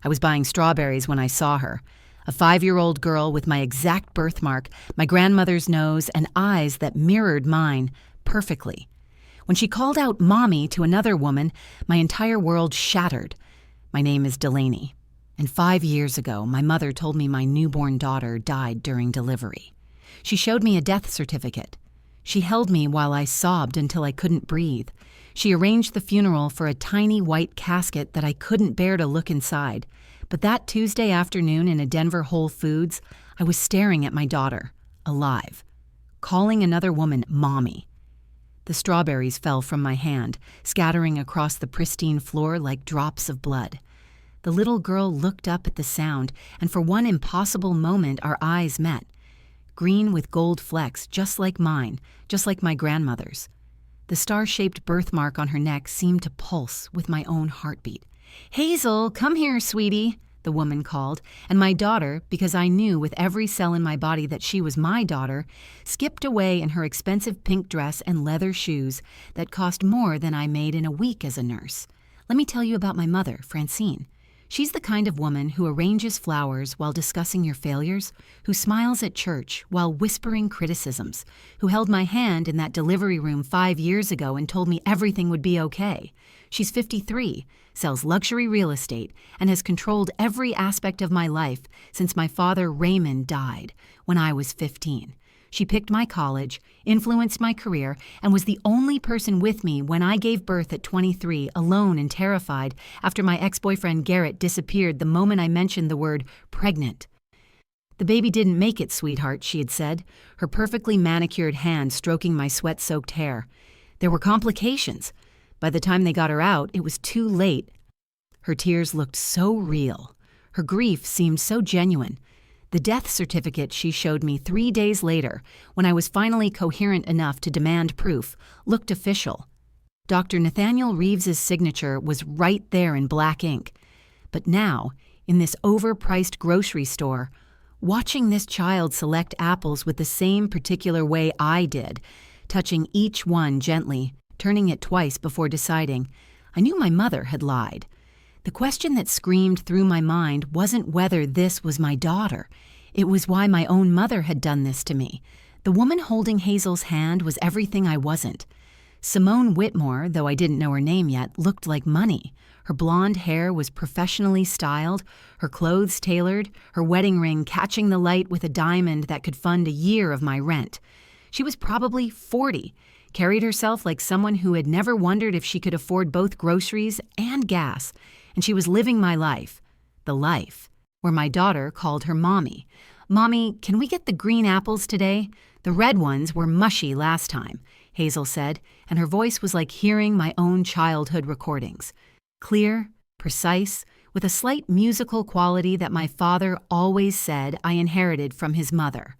I was buying strawberries when I saw her. A 5-year-old girl with my exact birthmark, my grandmother's nose, and eyes that mirrored mine perfectly. When she called out Mommy to another woman, my entire world shattered. My name is Delaney, and 5 years ago, my mother told me my newborn daughter died during delivery. She showed me a death certificate. She held me while I sobbed until I couldn't breathe. She arranged the funeral for a tiny white casket that I couldn't bear to look inside. But that Tuesday afternoon in a Denver Whole Foods, I was staring at my daughter, alive, calling another woman Mommy. The strawberries fell from my hand, scattering across the pristine floor like drops of blood. The little girl looked up at the sound, and for one impossible moment our eyes met. Green with gold flecks, just like mine, just like my grandmother's. The star-shaped birthmark on her neck seemed to pulse with my own heartbeat. "Hazel, come here, sweetie," the woman called, and my daughter, because I knew with every cell in my body that she was my daughter, skipped away in her expensive pink dress and leather shoes that cost more than I made in a week as a nurse. Let me tell you about my mother, Francine. She's the kind of woman who arranges flowers while discussing your failures, who smiles at church while whispering criticisms, who held my hand in that delivery room 5 years ago and told me everything would be okay. She's 53, sells luxury real estate, and has controlled every aspect of my life since my father Raymond died when I was 15. She picked my college, influenced my career, and was the only person with me when I gave birth at 23, alone and terrified, after my ex-boyfriend Garrett disappeared the moment I mentioned the word pregnant. "The baby didn't make it, sweetheart," she had said, her perfectly manicured hand stroking my sweat-soaked hair. "There were complications. By the time they got her out, it was too late." Her tears looked so real. Her grief seemed so genuine. The death certificate she showed me 3 days later, when I was finally coherent enough to demand proof, looked official. Dr. Nathaniel Reeves's signature was right there in black ink. But now, in this overpriced grocery store, watching this child select apples with the same particular way I did, touching each one gently, turning it twice before deciding, I knew my mother had lied. The question that screamed through my mind wasn't whether this was my daughter. It was why my own mother had done this to me. The woman holding Hazel's hand was everything I wasn't. Simone Whitmore, though I didn't know her name yet, looked like money. Her blonde hair was professionally styled, her clothes tailored, her wedding ring catching the light with a diamond that could fund a year of my rent. She was probably 40, carried herself like someone who had never wondered if she could afford both groceries and gas, and she was living my life, the life, where my daughter called her Mommy. "Mommy, can we get the green apples today? The red ones were mushy last time," Hazel said, and her voice was like hearing my own childhood recordings. Clear, precise, with a slight musical quality that my father always said I inherited from his mother.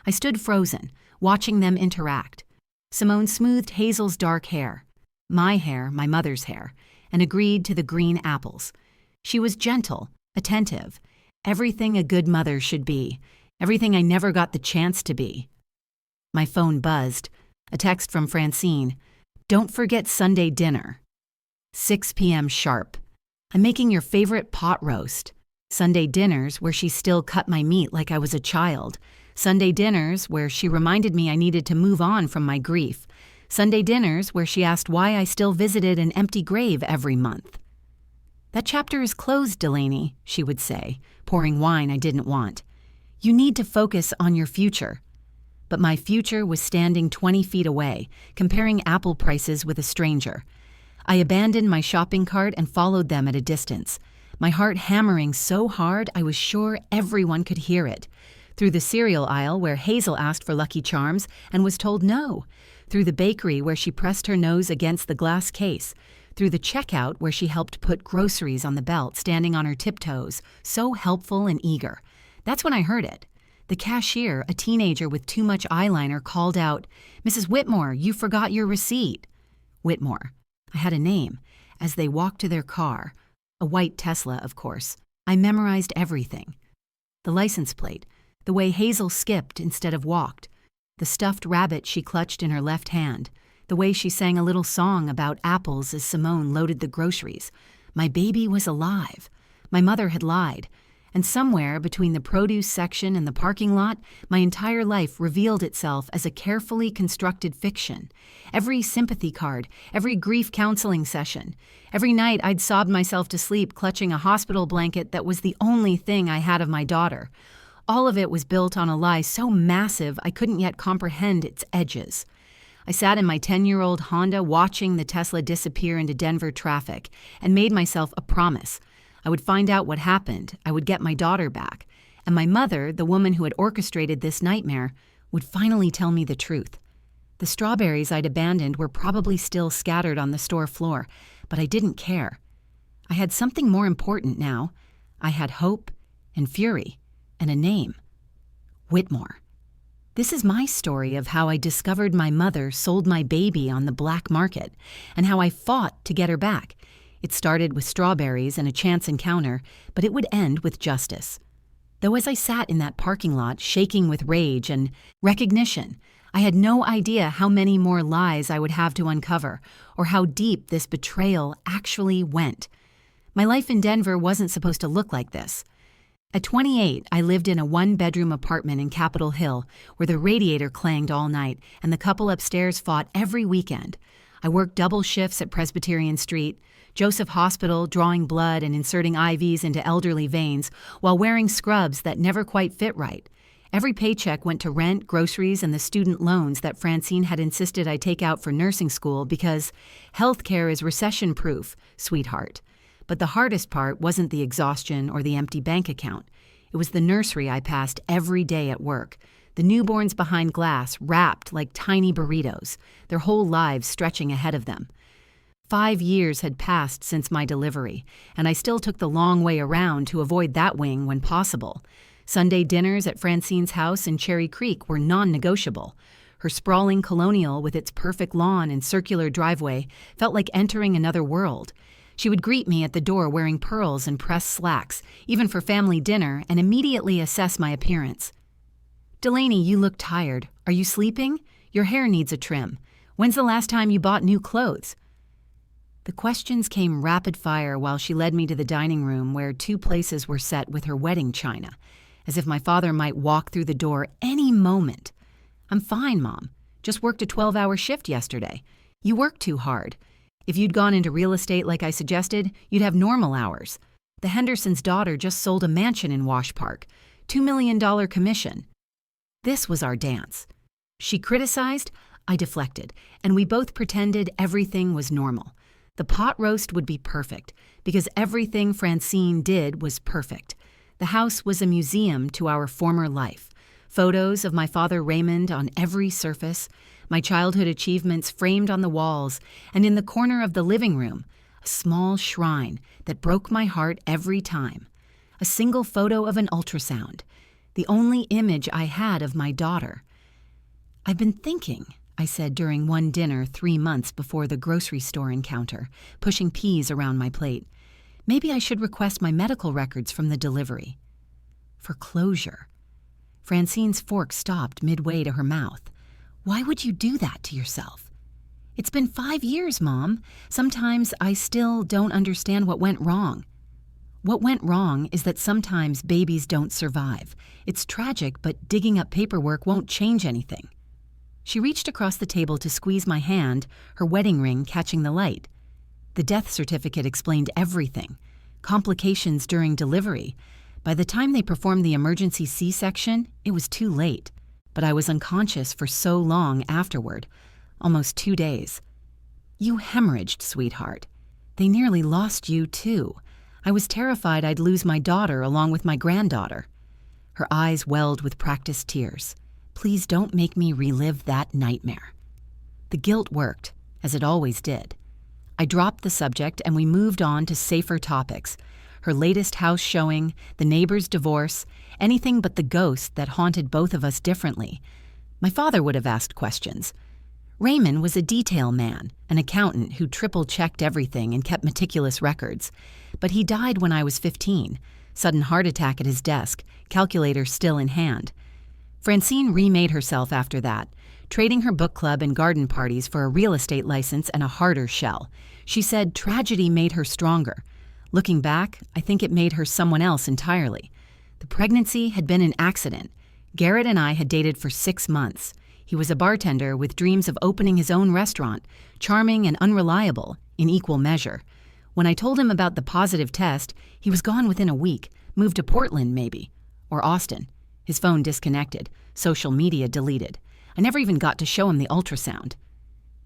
I stood frozen, watching them interact. Simone smoothed Hazel's dark hair, my mother's hair, and agreed to the green apples. She was gentle, attentive, everything a good mother should be, everything I never got the chance to be. My phone buzzed. A text from Francine. "Don't forget Sunday dinner. 6 p.m. sharp. I'm making your favorite pot roast." Sunday dinners where she still cut my meat like I was a child. Sunday dinners where she reminded me I needed to move on from my grief. Sunday dinners where she asked why I still visited an empty grave every month. "That chapter is closed, Delaney," she would say, pouring wine I didn't want. "You need to focus on your future." But my future was standing 20 feet away, comparing apple prices with a stranger. I abandoned my shopping cart and followed them at a distance, my heart hammering so hard I was sure everyone could hear it. Through the cereal aisle where Hazel asked for Lucky Charms and was told no. Through the bakery where she pressed her nose against the glass case. Through the checkout where she helped put groceries on the belt, standing on her tiptoes, so helpful and eager. That's when I heard it. The cashier, a teenager with too much eyeliner, called out, "Mrs. Whitmore, you forgot your receipt." Whitmore. I had a name. As they walked to their car, a white Tesla, of course, I memorized everything. The license plate, the way Hazel skipped instead of walked, the stuffed rabbit she clutched in her left hand, the way she sang a little song about apples as Simone loaded the groceries. My baby was alive. My mother had lied, and somewhere between the produce section and the parking lot, my entire life revealed itself as a carefully constructed fiction. Every sympathy card, every grief counseling session, every night I'd sobbed myself to sleep clutching a hospital blanket that was the only thing I had of my daughter. All of it was built on a lie so massive I couldn't yet comprehend its edges. I sat in my 10-year-old Honda watching the Tesla disappear into Denver traffic and made myself a promise. I would find out what happened, I would get my daughter back, and my mother, the woman who had orchestrated this nightmare, would finally tell me the truth. The strawberries I'd abandoned were probably still scattered on the store floor, but I didn't care. I had something more important now. I had hope and fury and a name. Whitmore. This is my story of how I discovered my mother sold my baby on the black market and how I fought to get her back. It started with strawberries and a chance encounter, but it would end with justice. Though as I sat in that parking lot shaking with rage and recognition, I had no idea how many more lies I would have to uncover or how deep this betrayal actually went. My life in Denver wasn't supposed to look like this. At 28, I lived in a one-bedroom apartment in Capitol Hill where the radiator clanged all night and the couple upstairs fought every weekend. I worked double shifts at Presbyterian Street, Joseph Hospital, drawing blood and inserting IVs into elderly veins while wearing scrubs that never quite fit right. Every paycheck went to rent, groceries, and the student loans that Francine had insisted I take out for nursing school because healthcare is recession-proof, sweetheart. But the hardest part wasn't the exhaustion or the empty bank account. It was the nursery I passed every day at work. The newborns behind glass, wrapped like tiny burritos, their whole lives stretching ahead of them. 5 years had passed since my delivery, and I still took the long way around to avoid that wing when possible. Sunday dinners at Francine's house in Cherry Creek were non-negotiable. Her sprawling colonial with its perfect lawn and circular driveway felt like entering another world. She would greet me at the door wearing pearls and pressed slacks, even for family dinner, and immediately assess my appearance. "Delaney, you look tired. Are you sleeping? Your hair needs a trim. When's the last time you bought new clothes?" The questions came rapid fire while she led me to the dining room where 2 places were set with her wedding china, as if my father might walk through the door any moment. "I'm fine, Mom. Just worked a 12-hour shift yesterday. You work too hard. If you'd gone into real estate like I suggested, you'd have normal hours. The Hendersons' daughter just sold a mansion in Wash Park, $2 million commission." This was our dance. She criticized, I deflected, and we both pretended everything was normal. The pot roast would be perfect, because everything Francine did was perfect. The house was a museum to our former life. Photos of my father Raymond on every surface, my childhood achievements framed on the walls, and in the corner of the living room, a small shrine that broke my heart every time. A single photo of an ultrasound, the only image I had of my daughter. "I've been thinking," I said during one dinner 3 months before the grocery store encounter, pushing peas around my plate. "Maybe I should request my medical records from the delivery." For closure. Francine's fork stopped midway to her mouth. "Why would you do that to yourself?" "It's been 5 years, Mom. Sometimes I still don't understand what went wrong." "What went wrong is that sometimes babies don't survive. It's tragic, but digging up paperwork won't change anything." She reached across the table to squeeze my hand, her wedding ring catching the light. The death certificate explained everything. Complications during delivery. By the time they performed the emergency C-section, it was too late. But I was unconscious for so long afterward, almost 2 days. "You hemorrhaged, sweetheart. They nearly lost you, too. I was terrified I'd lose my daughter along with my granddaughter." Her eyes welled with practiced tears. "Please don't make me relive that nightmare." The guilt worked, as it always did. I dropped the subject and we moved on to safer topics. Her latest house showing, the neighbor's divorce, anything but the ghost that haunted both of us differently. My father would have asked questions. Raymond was a detail man, an accountant who triple-checked everything and kept meticulous records. But he died when I was 15, sudden heart attack at his desk, calculator still in hand. Francine remade herself after that, trading her book club and garden parties for a real estate license and a harder shell. She said tragedy made her stronger. Looking back, I think it made her someone else entirely. The pregnancy had been an accident. Garrett and I had dated for 6 months. He was a bartender with dreams of opening his own restaurant, charming and unreliable in equal measure. When I told him about the positive test, he was gone within a week, moved to Portland maybe, or Austin. His phone disconnected, social media deleted. I never even got to show him the ultrasound.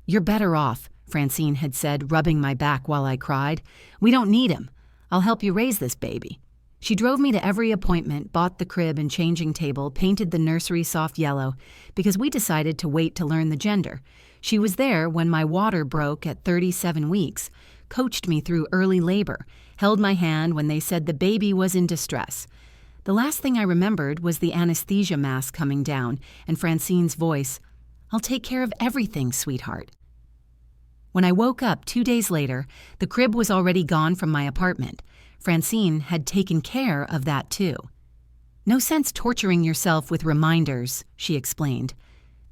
"You're better off," Francine had said, rubbing my back while I cried. "We don't need him. I'll help you raise this baby." She drove me to every appointment, bought the crib and changing table, painted the nursery soft yellow, because we decided to wait to learn the gender. She was there when my water broke at 37 weeks, coached me through early labor, held my hand when they said the baby was in distress. The last thing I remembered was the anesthesia mask coming down and Francine's voice, "I'll take care of everything, sweetheart." When I woke up 2 days later, the crib was already gone from my apartment. Francine had taken care of that too. "No sense torturing yourself with reminders," she explained.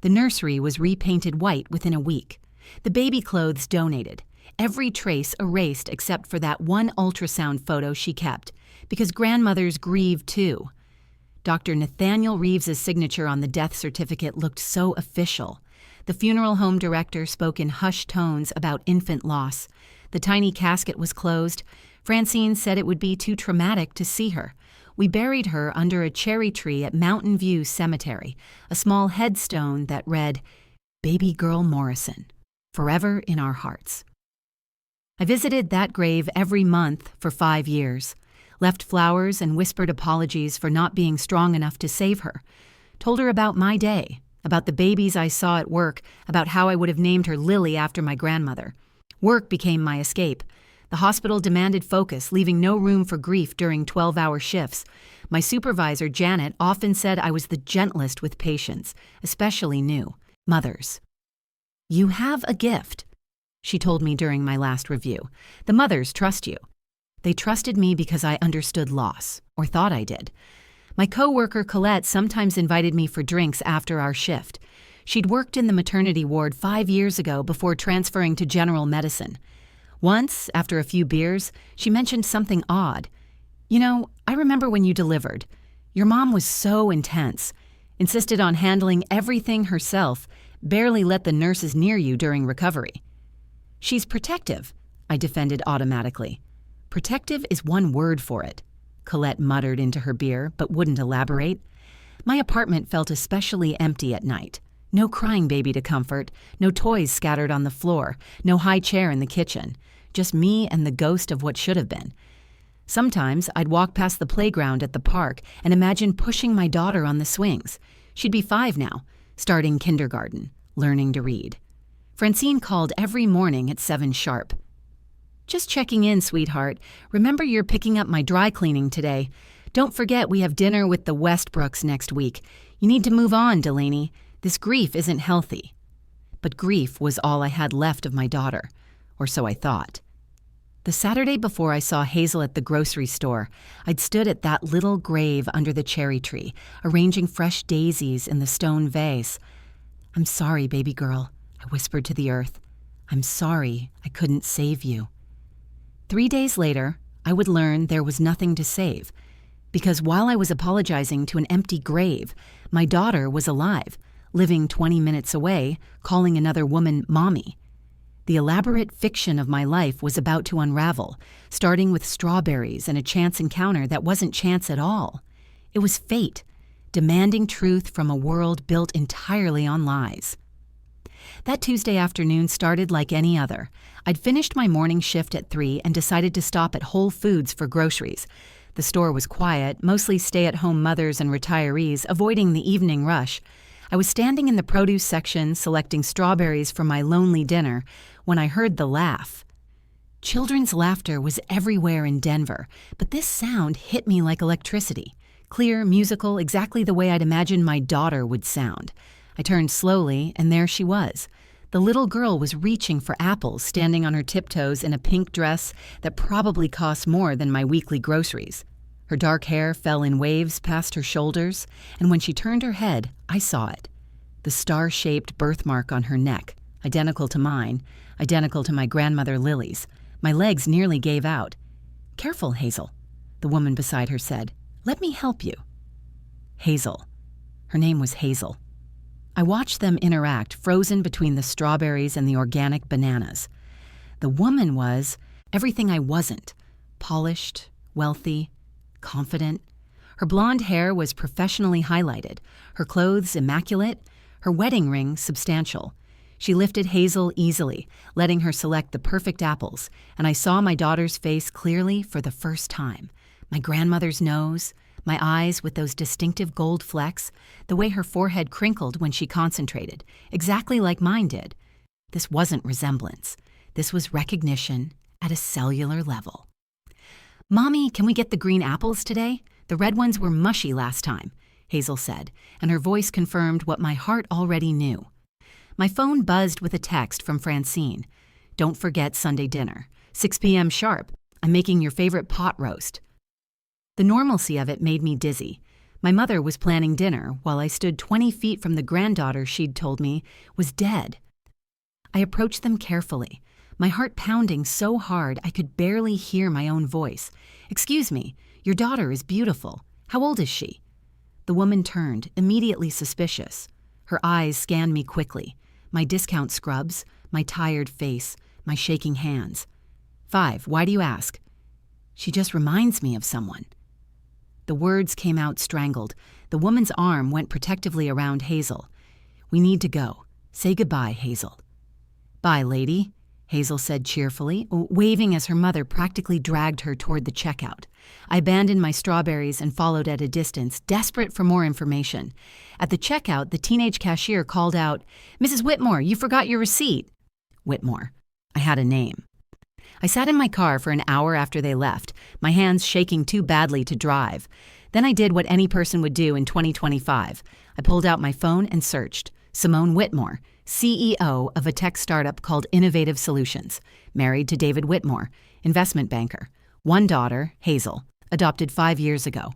The nursery was repainted white within a week. The baby clothes donated. Every trace erased except for that one ultrasound photo she kept, because grandmothers grieve too. Dr. Nathaniel Reeves's signature on the death certificate looked so official. The funeral home director spoke in hushed tones about infant loss. The tiny casket was closed. Francine said it would be too traumatic to see her. We buried her under a cherry tree at Mountain View Cemetery, a small headstone that read, "Baby Girl Morrison, forever in our hearts." I visited that grave every month for 5 years, left flowers and whispered apologies for not being strong enough to save her, told her about my day, about the babies I saw at work, about how I would have named her Lily after my grandmother. Work became my escape. The hospital demanded focus, leaving no room for grief during 12-hour shifts. My supervisor, Janet, often said I was the gentlest with patients, especially new mothers. "You have a gift," she told me during my last review. "The mothers trust you." They trusted me because I understood loss, or thought I did. My coworker Colette sometimes invited me for drinks after our shift. She'd worked in the maternity ward 5 years ago before transferring to general medicine. Once, after a few beers, she mentioned something odd. "You know, I remember when you delivered. Your mom was so intense, insisted on handling everything herself, barely let the nurses near you during recovery." "She's protective," I defended automatically. "Protective is one word for it," Colette muttered into her beer, but wouldn't elaborate. My apartment felt especially empty at night. No crying baby to comfort, no toys scattered on the floor, no high chair in the kitchen. Just me and the ghost of what should have been. Sometimes I'd walk past the playground at the park and imagine pushing my daughter on the swings. She'd be 5 now, starting kindergarten, learning to read. Francine called every morning at 7 sharp. "Just checking in, sweetheart. Remember you're picking up my dry cleaning today. Don't forget we have dinner with the Westbrooks next week. You need to move on, Delaney. This grief isn't healthy." But grief was all I had left of my daughter, or so I thought. The Saturday before I saw Hazel at the grocery store, I'd stood at that little grave under the cherry tree, arranging fresh daisies in the stone vase. "I'm sorry, baby girl," I whispered to the earth. "I'm sorry I couldn't save you." 3 days later, I would learn there was nothing to save, because while I was apologizing to an empty grave, my daughter was alive, living 20 minutes away, calling another woman mommy. The elaborate fiction of my life was about to unravel, starting with strawberries and a chance encounter that wasn't chance at all. It was fate, demanding truth from a world built entirely on lies. That Tuesday afternoon started like any other. I'd finished my morning shift at 3 and decided to stop at Whole Foods for groceries. The store was quiet, mostly stay-at-home mothers and retirees, avoiding the evening rush. I was standing in the produce section selecting strawberries for my lonely dinner when I heard the laugh. Children's laughter was everywhere in Denver, but this sound hit me like electricity. Clear, musical, exactly the way I'd imagined my daughter would sound. I turned slowly, and there she was. The little girl was reaching for apples, standing on her tiptoes in a pink dress that probably cost more than my weekly groceries. Her dark hair fell in waves past her shoulders, and when she turned her head, I saw it. The star-shaped birthmark on her neck, identical to mine, identical to my grandmother Lily's. My legs nearly gave out. Careful, Hazel, the woman beside her said. Let me help you. Hazel. Her name was Hazel. I watched them interact, frozen between the strawberries and the organic bananas. The woman was everything I wasn't: polished, wealthy, confident. Her blonde hair was professionally highlighted, her clothes immaculate, her wedding ring substantial. She lifted Hazel easily, letting her select the perfect apples, and I saw my daughter's face clearly for the first time. My grandmother's nose, my eyes with those distinctive gold flecks, the way her forehead crinkled when she concentrated, exactly like mine did. This wasn't resemblance. This was recognition at a cellular level. Mommy, can we get the green apples today? The red ones were mushy last time, Hazel said, and her voice confirmed what my heart already knew. My phone buzzed with a text from Francine. Don't forget Sunday dinner. 6 p.m. sharp. I'm making your favorite pot roast. The normalcy of it made me dizzy. My mother was planning dinner while I stood 20 feet from the granddaughter she'd told me was dead. I approached them carefully, my heart pounding so hard I could barely hear my own voice. Excuse me, your daughter is beautiful. How old is she? The woman turned, immediately suspicious. Her eyes scanned me quickly. My discount scrubs, my tired face, my shaking hands. 5, why do you ask? She just reminds me of someone. The words came out strangled. The woman's arm went protectively around Hazel. We need to go. Say goodbye, Hazel. Bye, lady, Hazel said cheerfully, waving as her mother practically dragged her toward the checkout. I abandoned my strawberries and followed at a distance, desperate for more information. At the checkout, the teenage cashier called out, Mrs. Whitmore, you forgot your receipt. Whitmore. I had a name. I sat in my car for an hour after they left, my hands shaking too badly to drive. Then I did what any person would do in 2025. I pulled out my phone and searched. Simone Whitmore, CEO of a tech startup called Innovative Solutions, married to David Whitmore, investment banker. One daughter, Hazel, adopted 5 years ago.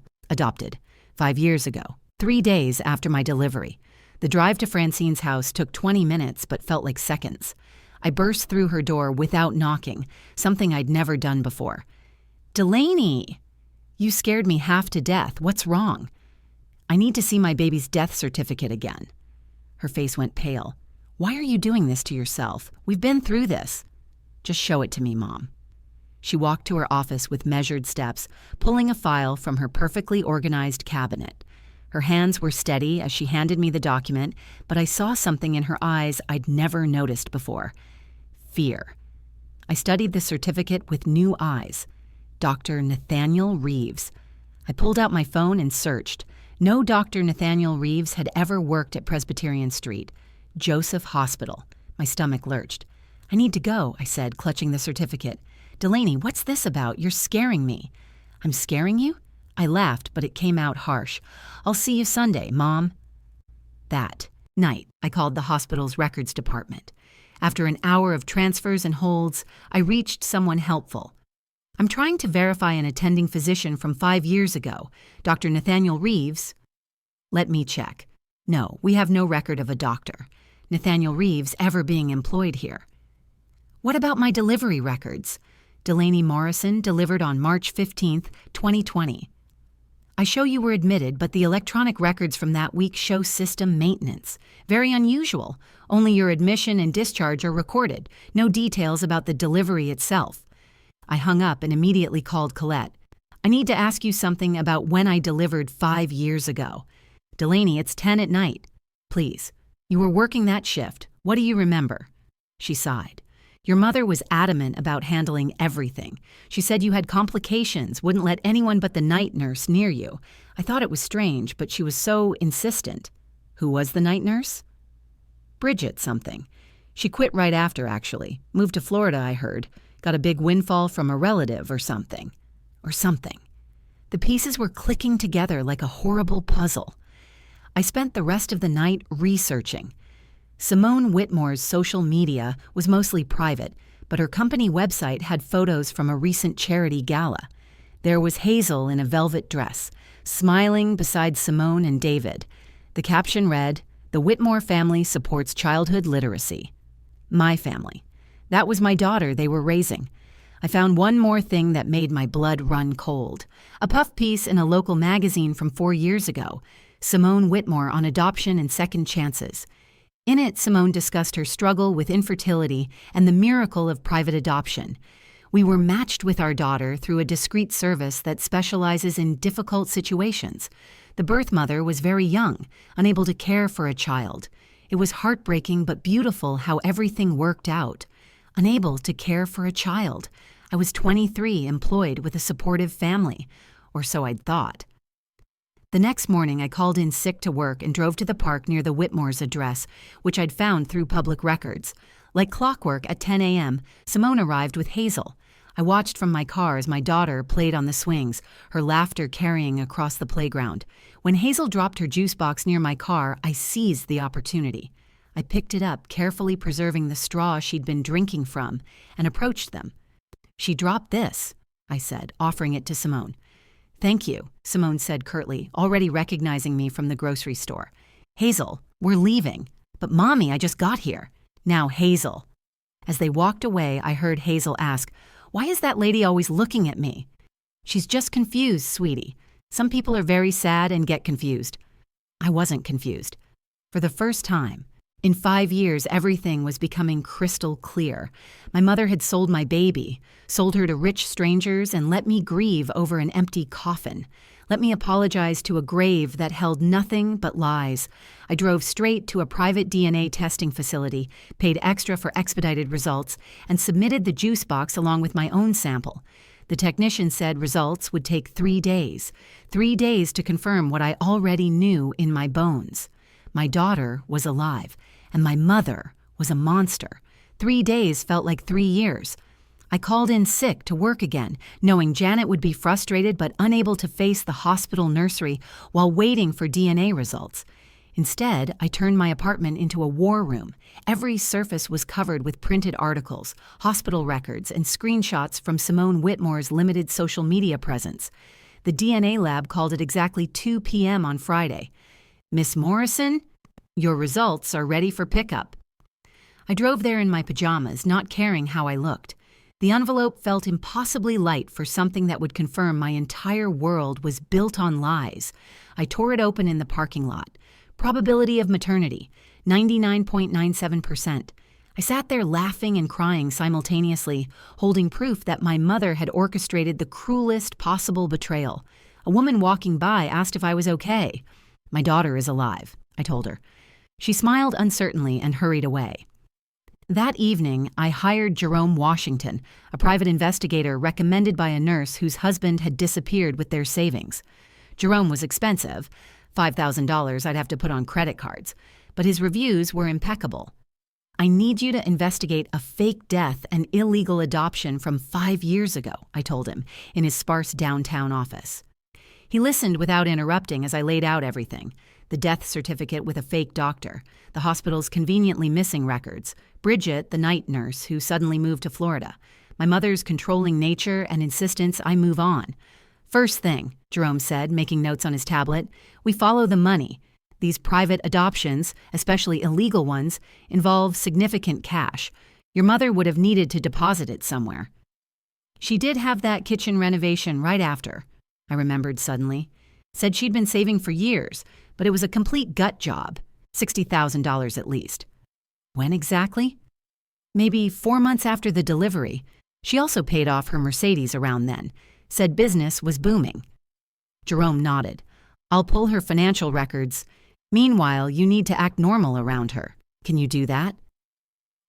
3 days after my delivery. The drive to Francine's house took 20 minutes but felt like seconds. I burst through her door without knocking, something I'd never done before. Delaney! You scared me half to death. What's wrong? I need to see my baby's death certificate again. Her face went pale. Why are you doing this to yourself? We've been through this. Just show it to me, Mom. She walked to her office with measured steps, pulling a file from her perfectly organized cabinet. Her hands were steady as she handed me the document, but I saw something in her eyes I'd never noticed before. Fear. I studied the certificate with new eyes. Dr. Nathaniel Reeves. I pulled out my phone and searched. No Dr. Nathaniel Reeves had ever worked at Presbyterian Street. Joseph Hospital. My stomach lurched. I need to go, I said, clutching the certificate. Delaney, what's this about? You're scaring me. I'm scaring you? I laughed, but it came out harsh. I'll see you Sunday, Mom. That night, I called the hospital's records department. After an hour of transfers and holds, I reached someone helpful. I'm trying to verify an attending physician from 5 years ago, Dr. Nathaniel Reeves. Let me check. No, we have no record of a doctor, Nathaniel Reeves, ever being employed here. What about my delivery records? Delaney Morrison delivered on March 15th, 2020. I show you were admitted, but the electronic records from that week show system maintenance. Very unusual. Only your admission and discharge are recorded. No details about the delivery itself. I hung up and immediately called Colette. I need to ask you something about when I delivered 5 years ago. Delaney, it's 10 at night. Please. You were working that shift. What do you remember? She sighed. Your mother was adamant about handling everything. She said you had complications, wouldn't let anyone but the night nurse near you. I thought it was strange, but she was so insistent. Who was the night nurse? Bridget something. She quit right after, actually. Moved to Florida, I heard. Got a big windfall from a relative or something. The pieces were clicking together like a horrible puzzle. I spent the rest of the night researching. Simone Whitmore's social media was mostly private, but her company website had photos from a recent charity gala. There was Hazel in a velvet dress, smiling beside Simone and David. The caption read, "The Whitmore family supports childhood literacy." My family. That was my daughter they were raising. I found one more thing that made my blood run cold. A puff piece in a local magazine from 4 years ago, Simone Whitmore on adoption and second chances. In it, Simone discussed her struggle with infertility and the miracle of private adoption. We were matched with our daughter through a discreet service that specializes in difficult situations. The birth mother was very young, unable to care for a child. It was heartbreaking but beautiful how everything worked out. Unable to care for a child. I was 23, employed with a supportive family, or so I'd thought. The next morning, I called in sick to work and drove to the park near the Whitmore's address, which I'd found through public records. Like clockwork, at 10 a.m., Simone arrived with Hazel. I watched from my car as my daughter played on the swings, her laughter carrying across the playground. When Hazel dropped her juice box near my car, I seized the opportunity. I picked it up, carefully preserving the straw she'd been drinking from, and approached them. "She dropped this," I said, offering it to Simone. "Thank you," Simone said curtly, already recognizing me from the grocery store. "Hazel, we're leaving." "But Mommy, I just got here." "Now, Hazel." As they walked away, I heard Hazel ask, "Why is that lady always looking at me?" "She's just confused, sweetie. Some people are very sad and get confused." I wasn't confused. For the first time, in 5 years, everything was becoming crystal clear. My mother had sold my baby, sold her to rich strangers, and let me grieve over an empty coffin. Let me apologize to a grave that held nothing but lies. I drove straight to a private DNA testing facility, paid extra for expedited results, and submitted the juice box along with my own sample. The technician said results would take 3 days. 3 days to confirm what I already knew in my bones. My daughter was alive, and my mother was a monster. 3 days felt like 3 years. I called in sick to work again, knowing Janet would be frustrated but unable to face the hospital nursery while waiting for DNA results. Instead, I turned my apartment into a war room. Every surface was covered with printed articles, hospital records, and screenshots from Simone Whitmore's limited social media presence. The DNA lab called it exactly 2 p.m. on Friday. "Miss Morrison, your results are ready for pickup." I drove there in my pajamas, not caring how I looked. The envelope felt impossibly light for something that would confirm my entire world was built on lies. I tore it open in the parking lot. Probability of maternity, 99.97%. I sat there laughing and crying simultaneously, holding proof that my mother had orchestrated the cruelest possible betrayal. A woman walking by asked if I was okay. "My daughter is alive," I told her. She smiled uncertainly and hurried away. That evening, I hired Jerome Washington, a private investigator recommended by a nurse whose husband had disappeared with their savings. Jerome was expensive, $5,000 I'd have to put on credit cards, but his reviews were impeccable. "I need you to investigate a fake death and illegal adoption from 5 years ago," I told him, in his sparse downtown office. He listened without interrupting as I laid out everything. The death certificate with a fake doctor, the hospital's conveniently missing records, Bridget, the night nurse who suddenly moved to Florida, my mother's controlling nature and insistence I move on. "First thing," Jerome said, making notes on his tablet, "we follow the money. These private adoptions, especially illegal ones, involve significant cash. Your mother would have needed to deposit it somewhere." "She did have that kitchen renovation right after," I remembered suddenly. Said she'd been saving for years, but it was a complete gut job, $60,000 at least. "When exactly?" "Maybe 4 months after the delivery. She also paid off her Mercedes around then. Said business was booming." Jerome nodded. "I'll pull her financial records. Meanwhile, you need to act normal around her. Can you do that?"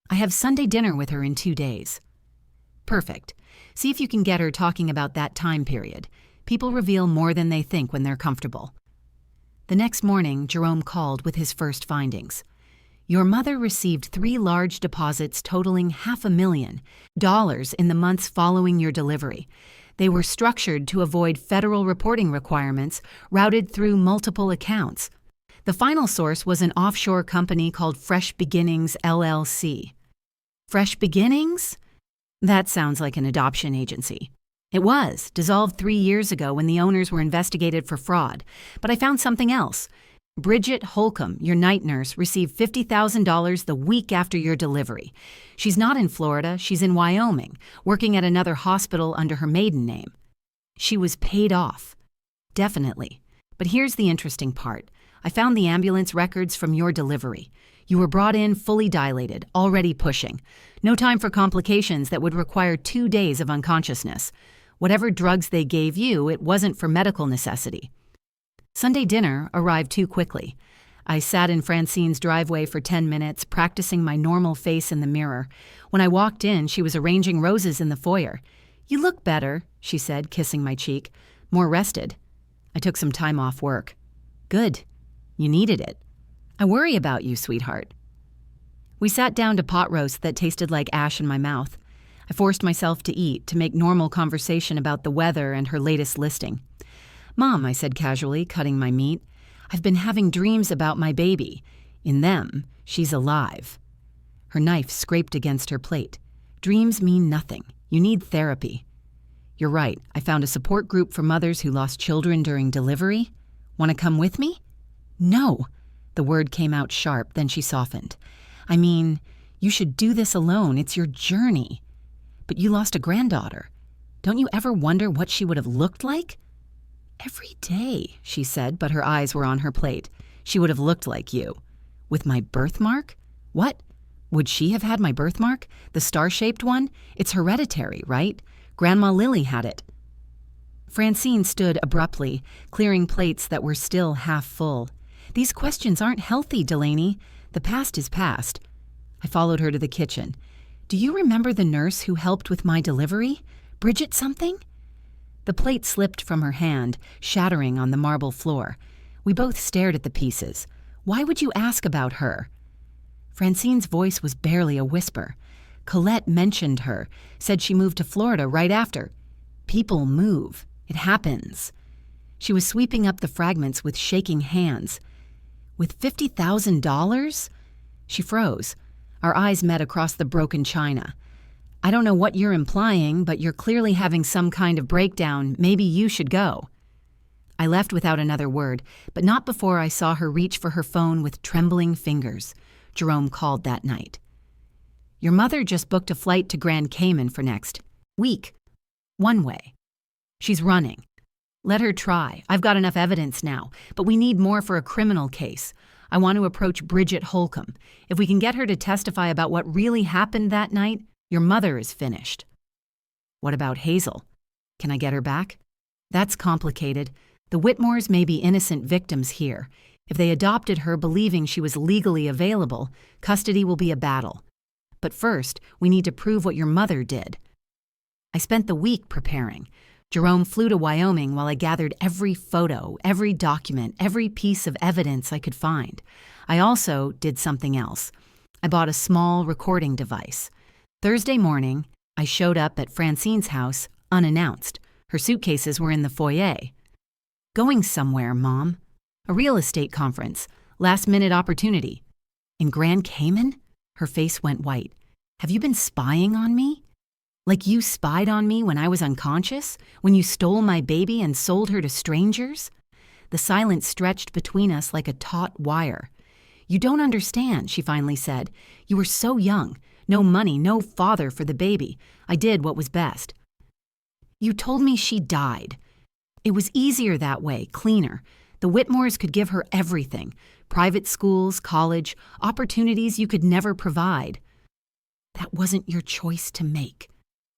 "I have Sunday dinner with her in 2 days." "Perfect. See if you can get her talking about that time period. People reveal more than they think when they're comfortable." The next morning, Jerome called with his first findings. "Your mother received 3 large deposits totaling $500,000 in the months following your delivery. They were structured to avoid federal reporting requirements, routed through multiple accounts. The final source was an offshore company called Fresh Beginnings, LLC. Fresh Beginnings? That sounds like an adoption agency. It was, dissolved 3 years ago when the owners were investigated for fraud. But I found something else. Bridget Holcomb, your night nurse, received $50,000 the week after your delivery. She's not in Florida, she's in Wyoming, working at another hospital under her maiden name. She was paid off. Definitely. But here's the interesting part. I found the ambulance records from your delivery. You were brought in fully dilated, already pushing. No time for complications that would require 2 days of unconsciousness. Whatever drugs they gave you, it wasn't for medical necessity. Sunday dinner arrived too quickly. I sat in Francine's driveway for 10 minutes, practicing my normal face in the mirror. When I walked in, she was arranging roses in the foyer. "You look better," she said, kissing my cheek. "More rested." I took some time off work. "Good. You needed it. I worry about you, sweetheart." We sat down to pot roast that tasted like ash in my mouth. I forced myself to eat, to make normal conversation about the weather and her latest listing. "Mom," I said casually, cutting my meat, "I've been having dreams about my baby. In them, she's alive." Her knife scraped against her plate. "Dreams mean nothing. You need therapy." "You're right. I found a support group for mothers who lost children during delivery. Want to come with me?" "No." The word came out sharp, then she softened. "I mean, you should do this alone. It's your journey." "But you lost a granddaughter. Don't you ever wonder what she would have looked like?" "Every day," she said, but her eyes were on her plate. "She would have looked like you." "With my birthmark?" "What? Would she have had my birthmark? The star-shaped one? It's hereditary, right? Grandma Lily had it." Francine stood abruptly, clearing plates that were still half full. "These questions aren't healthy, Delaney. The past is past." I followed her to the kitchen. "Do you remember the nurse who helped with my delivery? Bridget something?" The plate slipped from her hand, shattering on the marble floor. We both stared at the pieces. "Why would you ask about her?" Francine's voice was barely a whisper. "Colette mentioned her, said she moved to Florida right after." "People move. It happens." She was sweeping up the fragments with shaking hands. "With $50,000? She froze. Our eyes met across the broken china. "I don't know what you're implying, but you're clearly having some kind of breakdown. Maybe you should go." I left without another word, but not before I saw her reach for her phone with trembling fingers. Jerome called that night. "Your mother just booked a flight to Grand Cayman for next week. One way. She's running. Let her try. I've got enough evidence now, but we need more for a criminal case. I want to approach Bridget Holcomb. If we can get her to testify about what really happened that night, your mother is finished." "What about Hazel? Can I get her back?" "That's complicated. The Whitmores may be innocent victims here. If they adopted her believing she was legally available, custody will be a battle. But first, we need to prove what your mother did." I spent the week preparing. Jerome flew to Wyoming while I gathered every photo, every document, every piece of evidence I could find. I also did something else. I bought a small recording device. Thursday morning, I showed up at Francine's house unannounced. Her suitcases were in the foyer. "Going somewhere, Mom." "A real estate conference. Last-minute opportunity." "In Grand Cayman?" Her face went white. "Have you been spying on me? Like you spied on me when I was unconscious? When you stole my baby and sold her to strangers?" The silence stretched between us like a taut wire. "You don't understand," she finally said. "You were so young. No money, no father for the baby. I did what was best." "You told me she died. It was easier that way, cleaner. The Whitmores could give her everything. Private schools, college, opportunities you could never provide." "That wasn't your choice to make.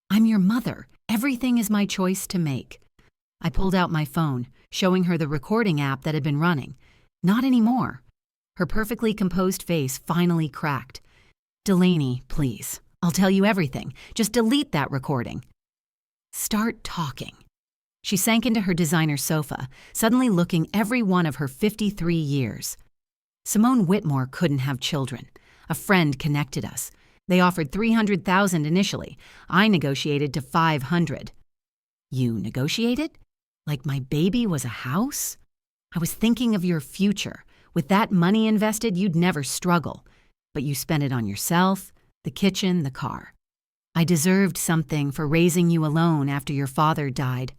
I'm your mother. Everything is my choice to make." I pulled out my phone, showing her the recording app that had been running. "Not anymore." Her perfectly composed face finally cracked. "Delaney, please. I'll tell you everything. Just delete that recording." "Start talking." She sank into her designer sofa, suddenly looking every one of her 53 years. "Simone Whitmore couldn't have children. A friend connected us. They offered $300,000 initially. I negotiated to $500,000. "You negotiated? Like my baby was a house?" "I was thinking of your future. With that money invested, you'd never struggle. But you spent it on yourself, the kitchen, the car. I deserved something for raising you alone after your father died.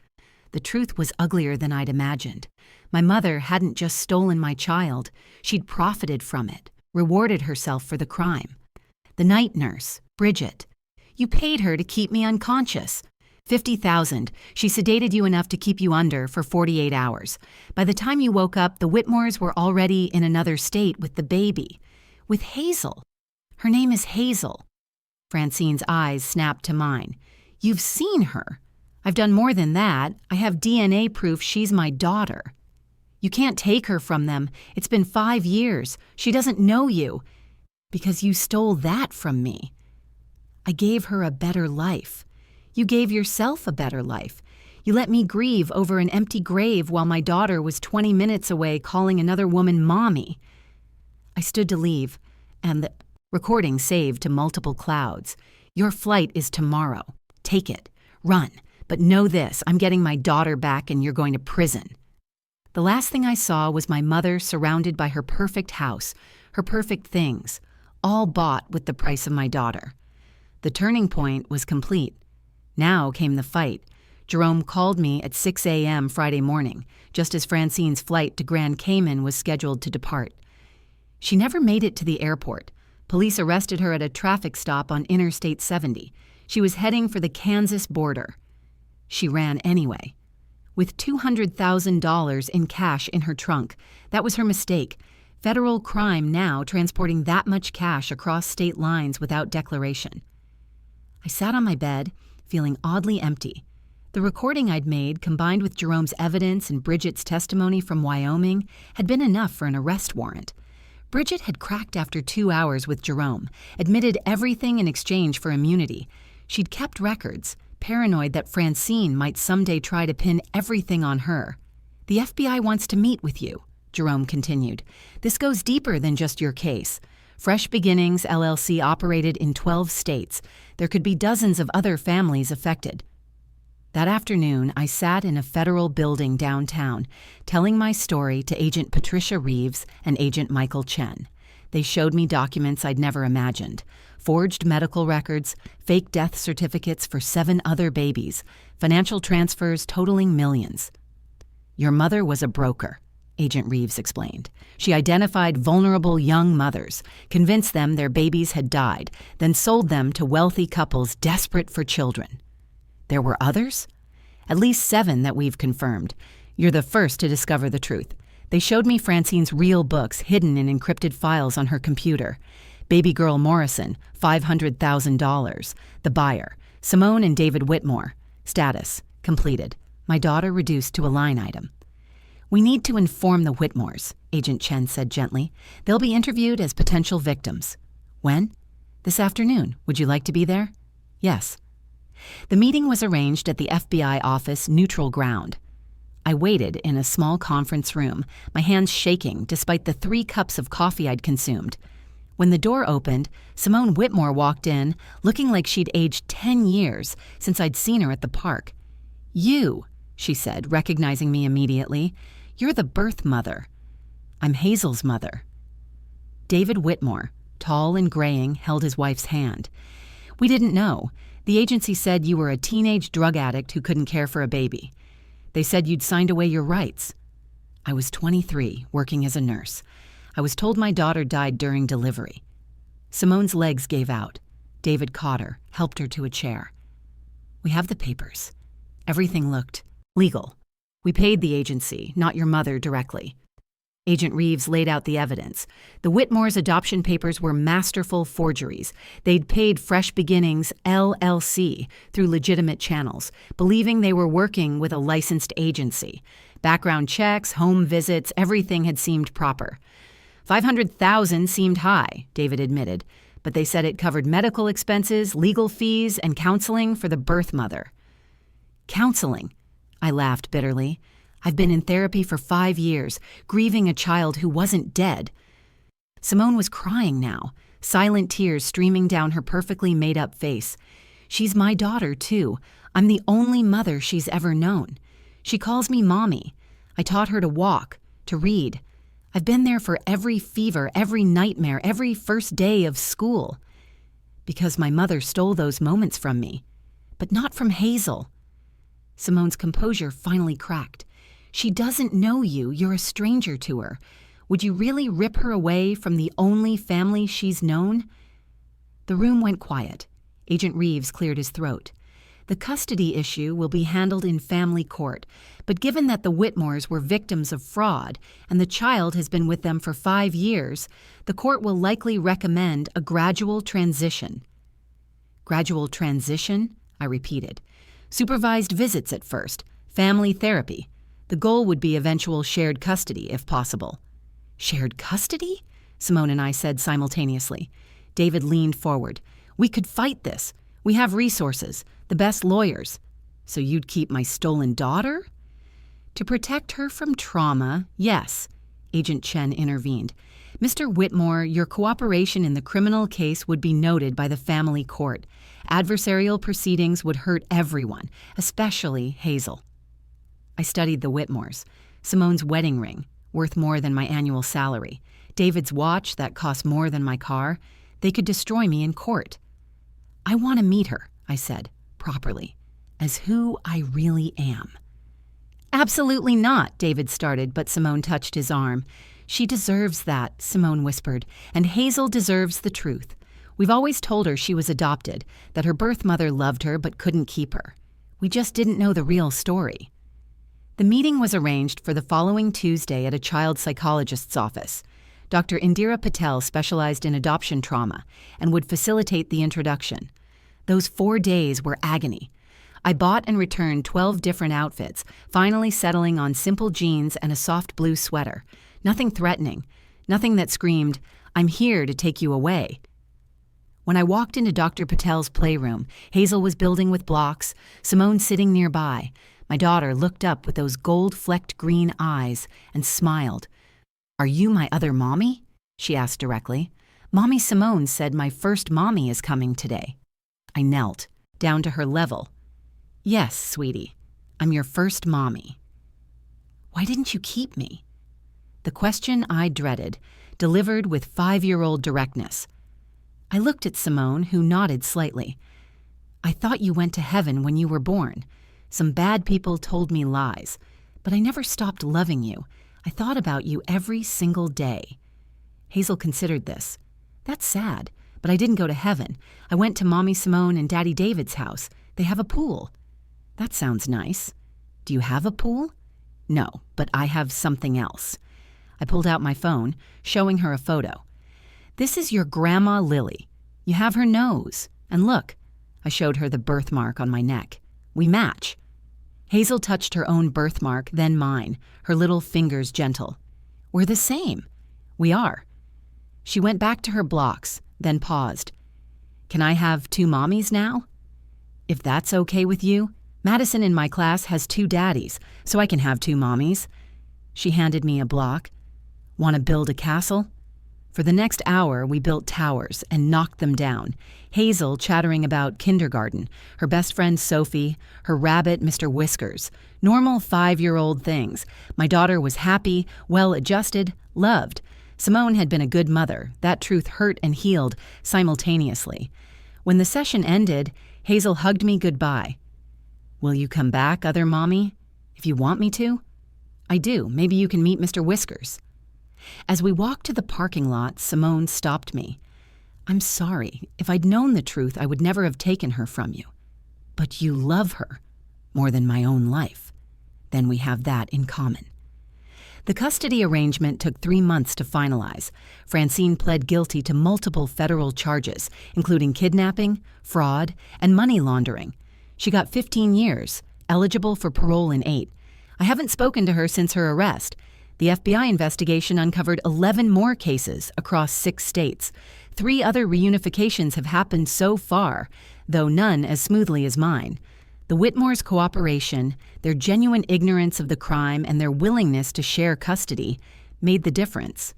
The truth was uglier than I'd imagined. My mother hadn't just stolen my child, she'd profited from it, rewarded herself for the crime. The night nurse, Bridget. You paid her to keep me unconscious. $50,000. She sedated you enough to keep you under for 48 hours. By the time you woke up, the Whitmores were already in another state with the baby. With Hazel. Her name is Hazel. Francine's eyes snapped to mine. You've seen her. I've done more than that. I have DNA proof she's my daughter. You can't take her from them. It's been 5 years. She doesn't know you. Because you stole that from me. I gave her a better life. You gave yourself a better life. You let me grieve over an empty grave while my daughter was 20 minutes away calling another woman mommy. I stood to leave, and the recording saved to multiple clouds. Your flight is tomorrow. Take it. Run. But know this, I'm getting my daughter back and you're going to prison. The last thing I saw was my mother surrounded by her perfect house, her perfect things, all bought with the price of my daughter. The turning point was complete. Now came the fight. Jerome called me at 6 a.m. Friday morning, just as Francine's flight to Grand Cayman was scheduled to depart. She never made it to the airport. Police arrested her at a traffic stop on Interstate 70. She was heading for the Kansas border. She ran anyway. With $200,000 in cash in her trunk, that was her mistake. Federal crime now transporting that much cash across state lines without declaration. I sat on my bed, feeling oddly empty. The recording I'd made, combined with Jerome's evidence and Bridget's testimony from Wyoming, had been enough for an arrest warrant. Bridget had cracked after 2 hours with Jerome, admitted everything in exchange for immunity. She'd kept records, paranoid that Francine might someday try to pin everything on her. The FBI wants to meet with you, Jerome continued. This goes deeper than just your case. Fresh Beginnings LLC operated in 12 states. There could be dozens of other families affected. That afternoon, I sat in a federal building downtown, telling my story to Agent Patricia Reeves and Agent Michael Chen. They showed me documents I'd never imagined. Forged medical records, fake death certificates for 7 other babies, financial transfers totaling millions. Your mother was a broker, Agent Reeves explained. She identified vulnerable young mothers, convinced them their babies had died, then sold them to wealthy couples desperate for children. There were others? At least 7 that we've confirmed. You're the first to discover the truth. They showed me Francine's real books hidden in encrypted files on her computer. Baby girl Morrison, $500,000. The buyer, Simone and David Whitmore. Status, completed. My daughter reduced to a line item. We need to inform the Whitmores, Agent Chen said gently. They'll be interviewed as potential victims. When? This afternoon. Would you like to be there? Yes. The meeting was arranged at the FBI office Neutral Ground. I waited in a small conference room, my hands shaking despite the 3 cups of coffee I'd consumed. When the door opened, Simone Whitmore walked in, looking like she'd aged 10 years since I'd seen her at the park. You, she said, recognizing me immediately. You're the birth mother. I'm Hazel's mother. David Whitmore, tall and graying, held his wife's hand. We didn't know. The agency said you were a teenage drug addict who couldn't care for a baby. They said you'd signed away your rights. I was 23, working as a nurse. I was told my daughter died during delivery. Simone's legs gave out. David caught her, helped her to a chair. We have the papers. Everything looked legal. We paid the agency, not your mother directly. Agent Reeves laid out the evidence. The Whitmores' adoption papers were masterful forgeries. They'd paid Fresh Beginnings LLC through legitimate channels, believing they were working with a licensed agency. Background checks, home visits, everything had seemed proper. $500,000 seemed high, David admitted, but they said it covered medical expenses, legal fees, and counseling for the birth mother. Counseling? I laughed bitterly. I've been in therapy for 5 years, grieving a child who wasn't dead. Simone was crying now, silent tears streaming down her perfectly made-up face. She's my daughter, too. I'm the only mother she's ever known. She calls me Mommy. I taught her to walk, to read. I've been there for every fever, every nightmare, every first day of school. Because my mother stole those moments from me. But not from Hazel. Simone's composure finally cracked. She doesn't know you. You're a stranger to her. Would you really rip her away from the only family she's known? The room went quiet. Agent Reeves cleared his throat. The custody issue will be handled in family court, but given that the Whitmores were victims of fraud and the child has been with them for 5 years, the court will likely recommend a gradual transition. Gradual transition? I repeated. Supervised visits at first, family therapy. The goal would be eventual shared custody, if possible. Shared custody? Simone and I said simultaneously. David leaned forward. We could fight this. We have resources, the best lawyers. So you'd keep my stolen daughter? To protect her from trauma, yes, Agent Chen intervened. Mr. Whitmore, your cooperation in the criminal case would be noted by the family court. Adversarial proceedings would hurt everyone, especially Hazel. I studied the Whitmores. Simone's wedding ring, worth more than my annual salary. David's watch that cost more than my car. They could destroy me in court. I want to meet her, I said, properly, as who I really am. Absolutely not, David started, but Simone touched his arm. She deserves that, Simone whispered, and Hazel deserves the truth. We've always told her she was adopted, that her birth mother loved her but couldn't keep her. We just didn't know the real story. The meeting was arranged for the following Tuesday at a child psychologist's office. Dr. Indira Patel specialized in adoption trauma and would facilitate the introduction. Those 4 days were agony. I bought and returned 12 different outfits, finally settling on simple jeans and a soft blue sweater. Nothing threatening, nothing that screamed, "I'm here to take you away." When I walked into Dr. Patel's playroom, Hazel was building with blocks, Simone sitting nearby. My daughter looked up with those gold-flecked green eyes and smiled. "Are you my other mommy?" she asked directly. "Mommy Simone said my first mommy is coming today." I knelt, down to her level. "Yes, sweetie, I'm your first mommy." "Why didn't you keep me?" The question I dreaded, delivered with 5-year-old directness. I looked at Simone, who nodded slightly. "I thought you went to heaven when you were born. Some bad people told me lies, but I never stopped loving you. I thought about you every single day." Hazel considered this. "That's sad, but I didn't go to heaven. I went to Mommy Simone and Daddy David's house. They have a pool." "That sounds nice. Do you have a pool?" "No, but I have something else." I pulled out my phone, showing her a photo. "This is your Grandma Lily. You have her nose. And look," I showed her the birthmark on my neck. "We match." Hazel touched her own birthmark, then mine, her little fingers gentle. "We're the same." "We are." She went back to her blocks, then paused. "Can I have 2 mommies now?" "If that's okay with you. Madison in my class has 2 daddies, so I can have 2 mommies." She handed me a block. "Want to build a castle?" For the next hour, we built towers and knocked them down. Hazel chattering about kindergarten, her best friend Sophie, her rabbit Mr. Whiskers. Normal 5-year-old things. My daughter was happy, well-adjusted, loved. Simone had been a good mother. That truth hurt and healed simultaneously. When the session ended, Hazel hugged me goodbye. "Will you come back, other mommy? If you want me to?" "I do. Maybe you can meet Mr. Whiskers." As we walked to the parking lot, Simone stopped me. "I'm sorry. If I'd known the truth, I would never have taken her from you. But you love her more than my own life. Then we have that in common." The custody arrangement took 3 months to finalize. Francine pled guilty to multiple federal charges, including kidnapping, fraud, and money laundering. She got 15 years, eligible for parole in 8. I haven't spoken to her since her arrest. The FBI investigation uncovered 11 more cases across 6 states. 3 other reunifications have happened so far, though none as smoothly as mine. The Whitmores' cooperation, their genuine ignorance of the crime, and their willingness to share custody made the difference.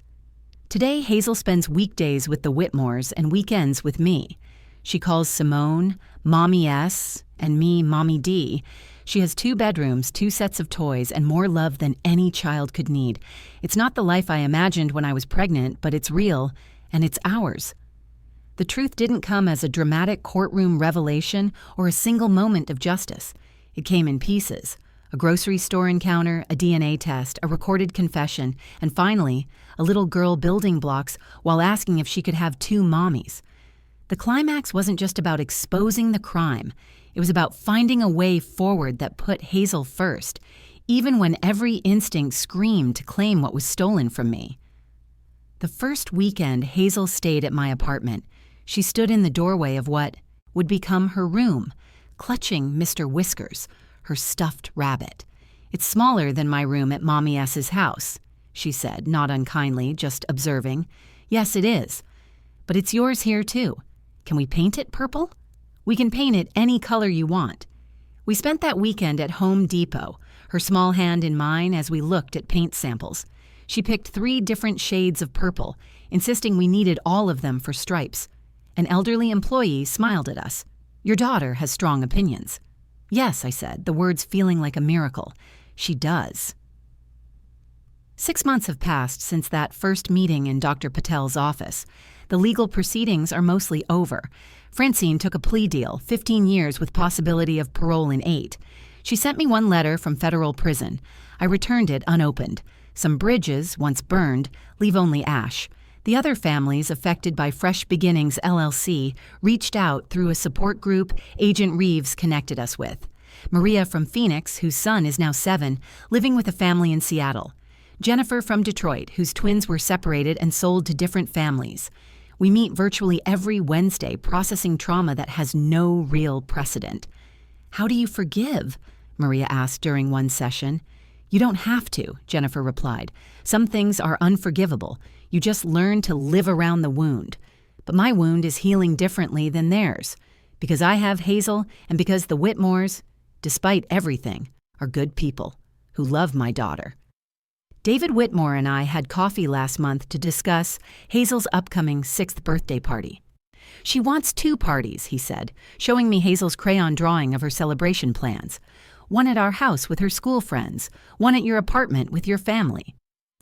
Today, Hazel spends weekdays with the Whitmores and weekends with me. She calls Simone Mommy S and me Mommy D. She has 2 bedrooms, 2 sets of toys, and more love than any child could need. It's not the life I imagined when I was pregnant, but it's real, and it's ours. The truth didn't come as a dramatic courtroom revelation or a single moment of justice. It came in pieces: a grocery store encounter, a DNA test, a recorded confession, and finally, a little girl building blocks while asking if she could have two mommies. The climax wasn't just about exposing the crime. It was about finding a way forward that put Hazel first, even when every instinct screamed to claim what was stolen from me. The first weekend Hazel stayed at my apartment, she stood in the doorway of what would become her room, clutching Mr. Whiskers, her stuffed rabbit. "It's smaller than my room at Mommy S's house," she said, not unkindly, just observing. "Yes, it is. But it's yours here, too. Can we paint it purple? We can paint it any color you want." We spent that weekend at Home Depot, her small hand in mine as we looked at paint samples. She picked 3 different shades of purple, insisting we needed all of them for stripes. An elderly employee smiled at us. "Your daughter has strong opinions." "Yes," I said, the words feeling like a miracle. "She does." 6 months have passed since that first meeting in Dr. Patel's office. The legal proceedings are mostly over. Francine took a plea deal, 15 years with possibility of parole in 8. She sent me one letter from federal prison. I returned it unopened. Some bridges, once burned, leave only ash. The other families affected by Fresh Beginnings LLC reached out through a support group Agent Reeves connected us with. Maria from Phoenix, whose son is now 7, living with a family in Seattle. Jennifer from Detroit, whose twins were separated and sold to different families. We meet virtually every Wednesday, processing trauma that has no real precedent. "How do you forgive?" Maria asked during one session. "You don't have to," Jennifer replied. "Some things are unforgivable. You just learn to live around the wound. But my wound is healing differently than theirs, because I have Hazel and because the Whitmores, despite everything, are good people who love my daughter." David Whitmore and I had coffee last month to discuss Hazel's upcoming 6th birthday party. "She wants 2 parties," he said, showing me Hazel's crayon drawing of her celebration plans. "One at our house with her school friends, one at your apartment with your family."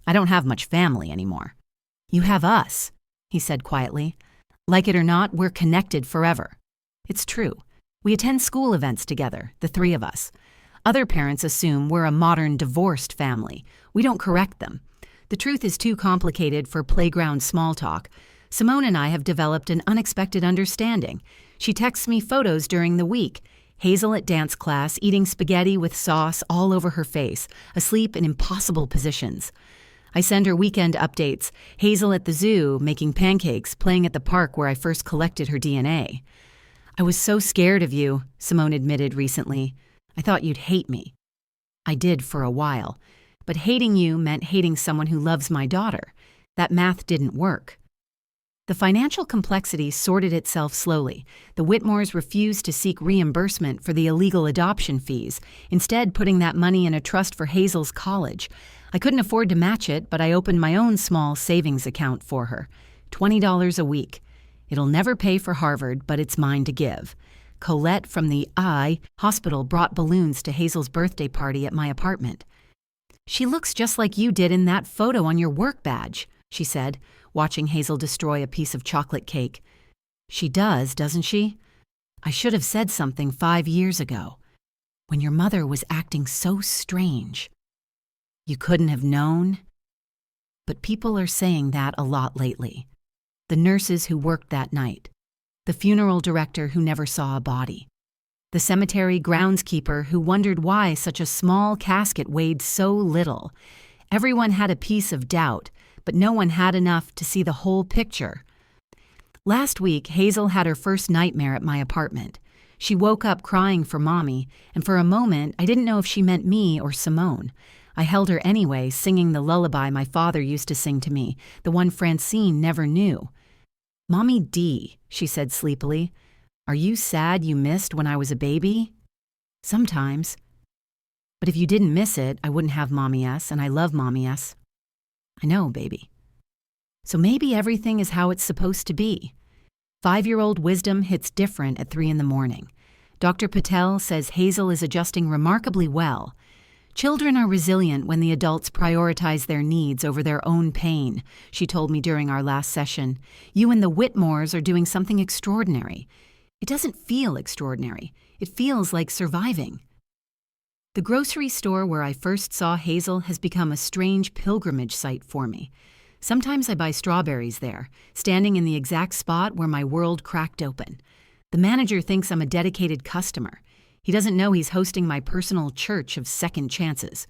"I don't have much family anymore." "You have us," he said quietly. "Like it or not, we're connected forever." It's true. We attend school events together, the 3 of us. Other parents assume we're a modern divorced family. We don't correct them. The truth is too complicated for playground small talk. Simone and I have developed an unexpected understanding. She texts me photos during the week. Hazel at dance class, eating spaghetti with sauce all over her face, asleep in impossible positions. I send her weekend updates. Hazel at the zoo, making pancakes, playing at the park where I first collected her DNA. "I was so scared of you," Simone admitted recently. "I thought you'd hate me." I did for a while, but hating you meant hating someone who loves my daughter. That math didn't work. The financial complexity sorted itself slowly. The Whitmores refused to seek reimbursement for the illegal adoption fees, instead putting that money in a trust for Hazel's college. I couldn't afford to match it, but I opened my own small savings account for her. $20 a week. It'll never pay for Harvard, but it's mine to give. Colette from the hospital brought balloons to Hazel's birthday party at my apartment. "She looks just like you did in that photo on your work badge," she said, watching Hazel destroy a piece of chocolate cake. "She does, doesn't she? I should have said something 5 years ago, when your mother was acting so strange. You couldn't have known?" But people are saying that a lot lately. The nurses who worked that night. The funeral director who never saw a body. The cemetery groundskeeper who wondered why such a small casket weighed so little. Everyone had a piece of doubt, but no one had enough to see the whole picture. Last week, Hazel had her first nightmare at my apartment. She woke up crying for Mommy, and for a moment, I didn't know if she meant me or Simone. I held her anyway, singing the lullaby my father used to sing to me, the one Francine never knew. "Mommy D," she said sleepily. "Are you sad you missed when I was a baby?" "Sometimes. But if you didn't miss it, I wouldn't have Mommy S, and I love Mommy S." "I know, baby." So maybe everything is how it's supposed to be. 5-year-old wisdom hits different at 3 in the morning. Dr. Patel says Hazel is adjusting remarkably well. "Children are resilient when the adults prioritize their needs over their own pain," she told me during our last session. "You and the Whitmores are doing something extraordinary." It doesn't feel extraordinary. It feels like surviving. The grocery store where I first saw Hazel has become a strange pilgrimage site for me. Sometimes I buy strawberries there, standing in the exact spot where my world cracked open. The manager thinks I'm a dedicated customer. He doesn't know he's hosting my personal church of second chances.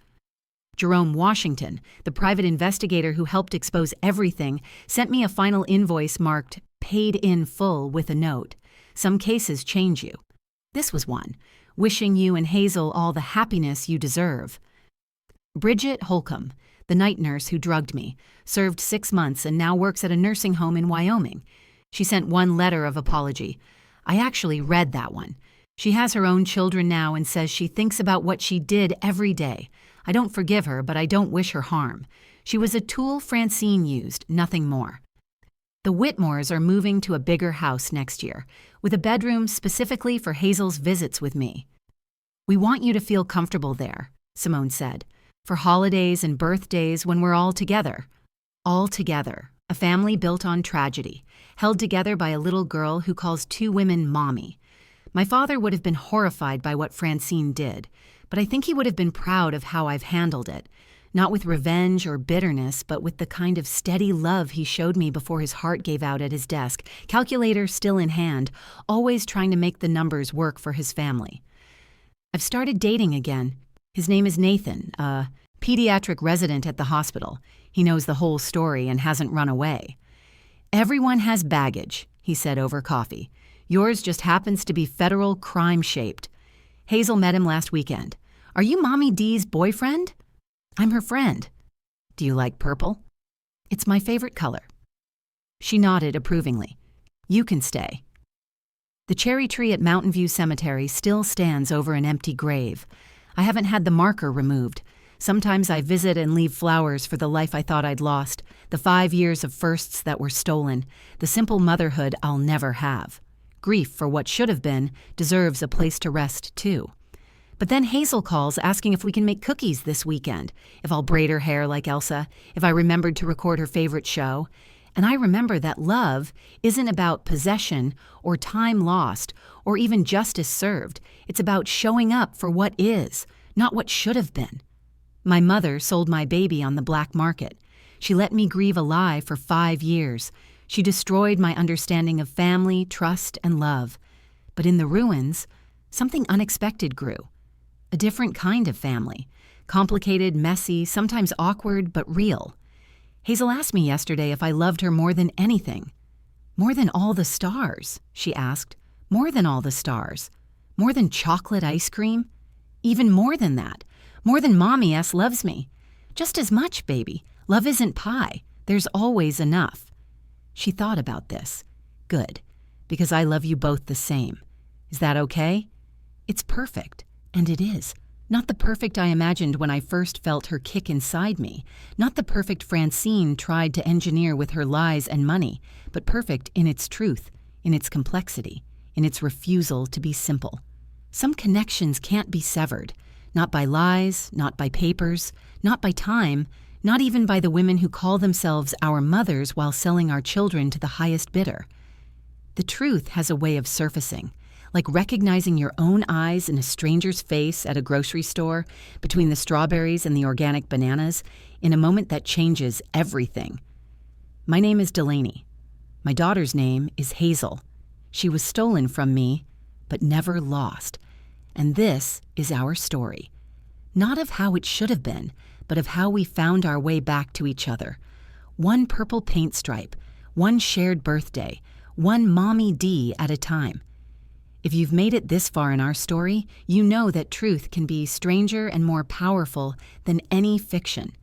Jerome Washington, the private investigator who helped expose everything, sent me a final invoice marked "paid in full" with a note. Some cases change you. This was one, wishing you and Hazel all the happiness you deserve. Bridget Holcomb, the night nurse who drugged me, served 6 months and now works at a nursing home in Wyoming. She sent one letter of apology. I actually read that one. She has her own children now and says she thinks about what she did every day. I don't forgive her, but I don't wish her harm. She was a tool Francine used, nothing more. The Whitmores are moving to a bigger house next year, with a bedroom specifically for Hazel's visits with me. "We want you to feel comfortable there," Simone said, "for holidays and birthdays when we're all together. All together, a family built on tragedy, held together by a little girl who calls 2 women mommy. My father would have been horrified by what Francine did, but I think he would have been proud of how I've handled it, not with revenge or bitterness, but with the kind of steady love he showed me before his heart gave out at his desk, calculator still in hand, always trying to make the numbers work for his family. I've started dating again. His name is Nathan, a pediatric resident at the hospital. He knows the whole story and hasn't run away. Everyone has baggage, he said over coffee. Yours just happens to be federal crime-shaped. Hazel met him last weekend. Are you Mommy D's boyfriend? I'm her friend. Do you like purple? It's my favorite color. She nodded approvingly. You can stay. The cherry tree at Mountain View Cemetery still stands over an empty grave. I haven't had the marker removed. Sometimes I visit and leave flowers for the life I thought I'd lost, the 5 years of firsts that were stolen, the simple motherhood I'll never have. Grief for what should have been deserves a place to rest, too. But then Hazel calls asking if we can make cookies this weekend, if I'll braid her hair like Elsa, if I remembered to record her favorite show. And I remember that love isn't about possession or time lost or even justice served. It's about showing up for what is, not what should have been. My mother sold my baby on the black market. She let me grieve a lie for 5 years. She destroyed my understanding of family, trust, and love. But in the ruins, something unexpected grew. A different kind of family. Complicated, messy, sometimes awkward, but real. Hazel asked me yesterday if I loved her more than anything. More than all the stars, she asked. More than all the stars. More than chocolate ice cream. Even more than that. More than Mommy S loves me. Just as much, baby. Love isn't pie. There's always enough. She thought about this. Good, because I love you both the same. Is that okay? It's perfect, and it is. Not the perfect I imagined when I first felt her kick inside me. Not the perfect Francine tried to engineer with her lies and money, but perfect in its truth, in its complexity, in its refusal to be simple. Some connections can't be severed. Not by lies, not by papers, not by time, not even by the women who call themselves our mothers while selling our children to the highest bidder. The truth has a way of surfacing, like recognizing your own eyes in a stranger's face at a grocery store, between the strawberries and the organic bananas, in a moment that changes everything. My name is Delaney. My daughter's name is Hazel. She was stolen from me, but never lost. And this is our story. Not of how it should have been, but of how we found our way back to each other. One purple paint stripe, one shared birthday, one Mommy D at a time. If you've made it this far in our story, you know that truth can be stranger and more powerful than any fiction.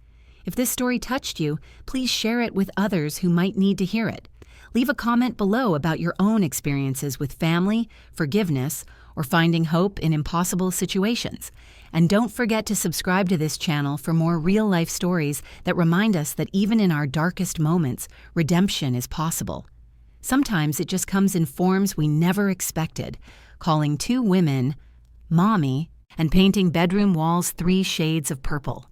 If this story touched you, please share it with others who might need to hear it. Leave a comment below about your own experiences with family, forgiveness, or finding hope in impossible situations. And don't forget to subscribe to this channel for more real-life stories that remind us that even in our darkest moments, redemption is possible. Sometimes it just comes in forms we never expected, calling 2 women Mommy and painting bedroom walls 3 shades of purple.